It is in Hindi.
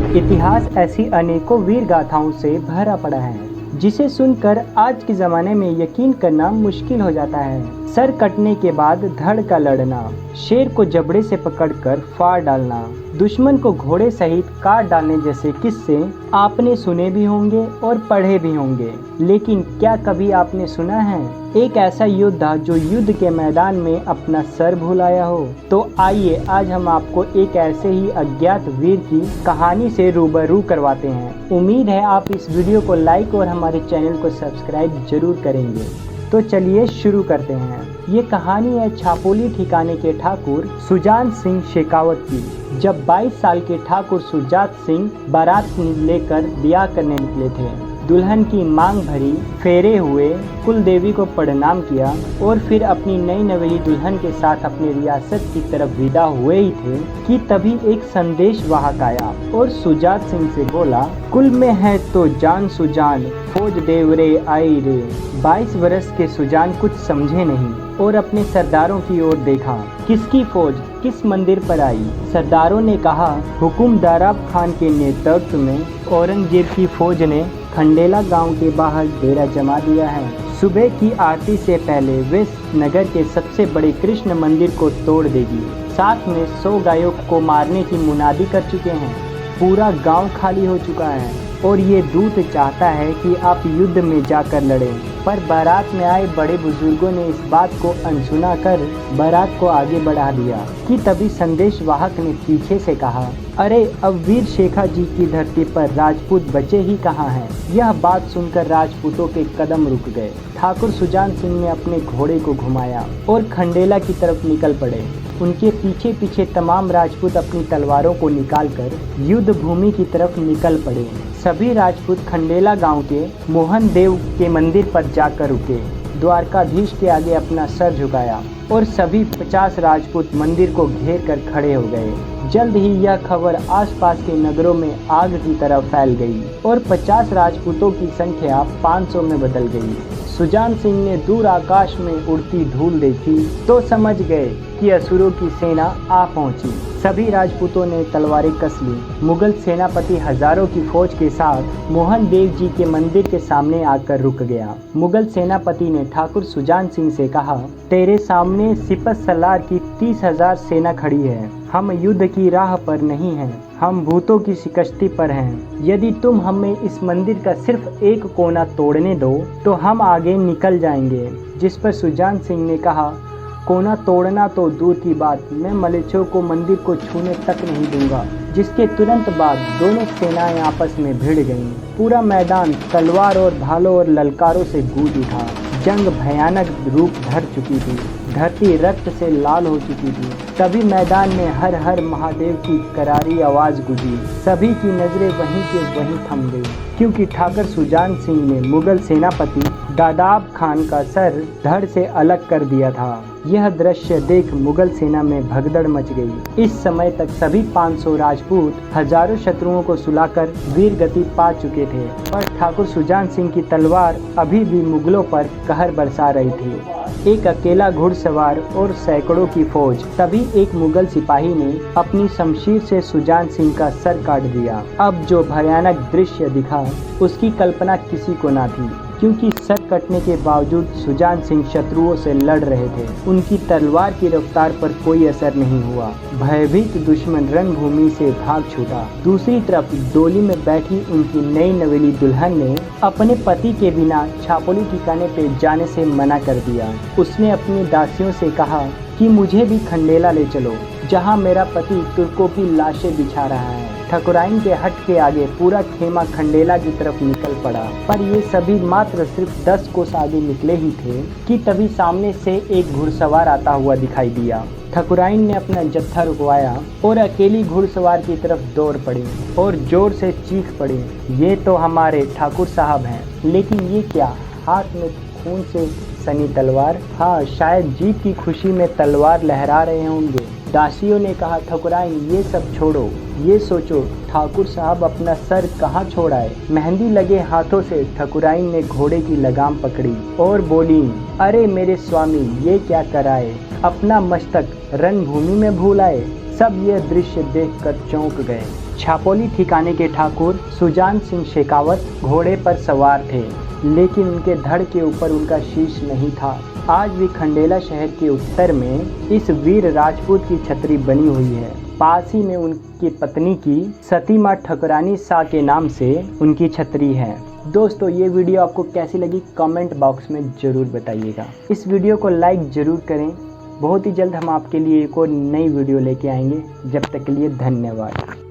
इतिहास ऐसी अनेकों वीर गाथाओं से भरा पड़ा है जिसे सुनकर आज के ज़माने में यकीन करना मुश्किल हो जाता है। सर कटने के बाद धड़ का लड़ना, शेर को जबड़े से पकड़कर फाड़ डालना, दुश्मन को घोड़े सहित काट डालने जैसे किस्से आपने सुने भी होंगे और पढ़े भी होंगे। लेकिन क्या कभी आपने सुना है एक ऐसा योद्धा जो युद्ध के मैदान में अपना सर भुलाया हो? तो आइए आज हम आपको एक ऐसे ही अज्ञात वीर की कहानी से रूबरू करवाते हैं। उम्मीद है आप इस वीडियो को लाइक और हमारे चैनल को सब्सक्राइब जरूर करेंगे। तो चलिए शुरू करते हैं। ये कहानी है छापोली ठिकाने के ठाकुर सुजान सिंह शेखावत की। जब 22 साल के ठाकुर सुजात सिंह बारात लेकर ब्याह करने निकले थे। दुल्हन की मांग भरी, फेरे हुए, कुल देवी को प्रणाम किया और फिर अपनी नई नवेली दुल्हन के साथ अपनी रियासत की तरफ विदा हुए ही थे कि तभी एक संदेश वाहक आया और सुजात सिंह से बोला, कुल में है तो जान सुजान, फौज देवरे आई रे। 22 वर्ष के सुजान कुछ समझे नहीं और अपने सरदारों की ओर देखा। किसकी फौज किस मंदिर पर आई? सरदारों ने कहा, हुकुम दाराब खान के नेतृत्व में औरंगजेब की फौज ने खंडेला गांव के बाहर डेरा जमा दिया है। सुबह की आरती से पहले वे नगर के सबसे बड़े कृष्ण मंदिर को तोड़ देगी। साथ में 100 गायों को मारने की मुनादी कर चुके हैं। पूरा गांव खाली हो चुका है और ये दूत चाहता है कि आप युद्ध में जाकर लड़ें। पर बारात में आए बड़े बुजुर्गों ने इस बात को अनसुना कर बारात को आगे बढ़ा दिया कि तभी संदेश वाहक ने पीछे से कहा, अरे अब वीर शेखा जी की धरती पर राजपूत बचे ही कहाँ हैं? यह बात सुनकर राजपूतों के कदम रुक गए। ठाकुर सुजान सिंह ने अपने घोड़े को घुमाया और खंडेला की तरफ निकल पड़े। उनके पीछे पीछे तमाम राजपूत अपनी तलवारों को निकालकर युद्ध भूमि की तरफ निकल पड़े। सभी राजपूत खंडेला गांव के मोहन देव के मंदिर पर जाकर रुके। द्वारकाधीश के आगे अपना सर झुकाया और सभी 50 राजपूत मंदिर को घेर कर खड़े हो गए। जल्द ही यह खबर आसपास के नगरों में आग की तरह फैल गई और 50 राजपूतों की संख्या 500 में बदल गई। सुजान सिंह ने दूर आकाश में उड़ती धूल देखी तो समझ गए कि असुरों की सेना आ पहुंची। सभी राजपूतों ने तलवारें कस ली। मुगल सेनापति हजारों की फौज के साथ मोहन देव जी के मंदिर के सामने आकर रुक गया। मुगल सेनापति ने ठाकुर सुजान सिंह से कहा, तेरे सामने सिपह सलार की 30,000 सेना खड़ी है। हम युद्ध की राह पर नहीं हैं, हम भूतों की शिकस्ती पर हैं। यदि तुम हमें इस मंदिर का सिर्फ एक कोना तोड़ने दो तो हम आगे निकल जाएंगे। जिस पर सुजान सिंह ने कहा, कोना तोड़ना तो दूर की बात, मैं मलेच्छों को मंदिर को छूने तक नहीं दूंगा। जिसके तुरंत बाद दोनों सेनाएं आपस में भिड़ गईं। पूरा मैदान तलवार और भालों और ललकारों से गूंज उठा। जंग भयानक रूप धर चुकी थी। धरती रक्त से लाल हो चुकी थी। तभी मैदान में हर हर महादेव की करारी आवाज गूंजी। सभी की नजरें वहीं के वहीं थम गई क्योंकि ठाकुर सुजान सिंह ने मुगल सेनापति दादाब खान का सर धड़ से अलग कर दिया था। यह दृश्य देख मुगल सेना में भगदड़ मच गई। इस समय तक सभी 500 राजपूत हजारों शत्रुओं को सुलाकर वीर गति पा चुके थे, पर ठाकुर सुजान सिंह की तलवार अभी भी मुगलों पर कहर बरसा रही थी। एक अकेला घुड़सवार और सैकड़ों की फौज। तभी एक मुगल सिपाही ने अपनी शमशीर से सुजान सिंह का सर काट दिया। अब जो भयानक दृश्य दिखा उसकी कल्पना किसी को ना थी, क्योंकि सर कटने के बावजूद सुजान सिंह शत्रुओं से लड़ रहे थे। उनकी तलवार की रफ्तार पर कोई असर नहीं हुआ। भयभीत दुश्मन रणभूमि से भाग छूटा। दूसरी तरफ डोली में बैठी उनकी नई नवेली दुल्हन ने अपने पति के बिना छापोली ठिकाने पे जाने से मना कर दिया। उसने अपनी दासियों से कहा कि मुझे भी खंडेला ले चलो, जहाँ मेरा पति तुर्कों की लाशें बिछा रहा है। ठकुराइन के हट के आगे पूरा खेमा खंडेला की तरफ निकल पड़ा, पर ये सभी मात्र सिर्फ 10 कोस आगे निकले ही थे कि तभी सामने से एक घुड़सवार आता हुआ दिखाई दिया। ठकुराइन ने अपना जत्था रुकवाया और अकेली घुड़सवार की तरफ दौड़ पड़ी और जोर से चीख पड़ी, ये तो हमारे ठाकुर साहब हैं। लेकिन ये क्या, हाथ में खून से सनी तलवार? हाँ, शायद जीत की खुशी में तलवार लहरा रहे होंगे। दासियों ने कहा, ठकुराइन ये सब छोड़ो, ये सोचो ठाकुर साहब अपना सर कहाँ छोड़ाए। मेहंदी लगे हाथों से ठकुराइन ने घोड़े की लगाम पकड़ी और बोली, अरे मेरे स्वामी ये क्या कराए, अपना मस्तक रणभूमि में भूल आए। सब यह दृश्य देखकर चौंक गए। छापोली ठिकाने के ठाकुर सुजान सिंह शेखावत घोड़े पर सवार थे, लेकिन उनके धड़ के ऊपर उनका शीश नहीं था। आज भी खंडेला शहर के उत्तर में इस वीर राजपूत की छतरी बनी हुई है। पास ही में उनकी पत्नी की सती माँ ठकुरानी शाह के नाम से उनकी छतरी है। दोस्तों, ये वीडियो आपको कैसी लगी कमेंट बॉक्स में ज़रूर बताइएगा। इस वीडियो को लाइक ज़रूर करें। बहुत ही जल्द हम आपके लिए एक और नई वीडियो लेके आएंगे। जब तक के लिए धन्यवाद।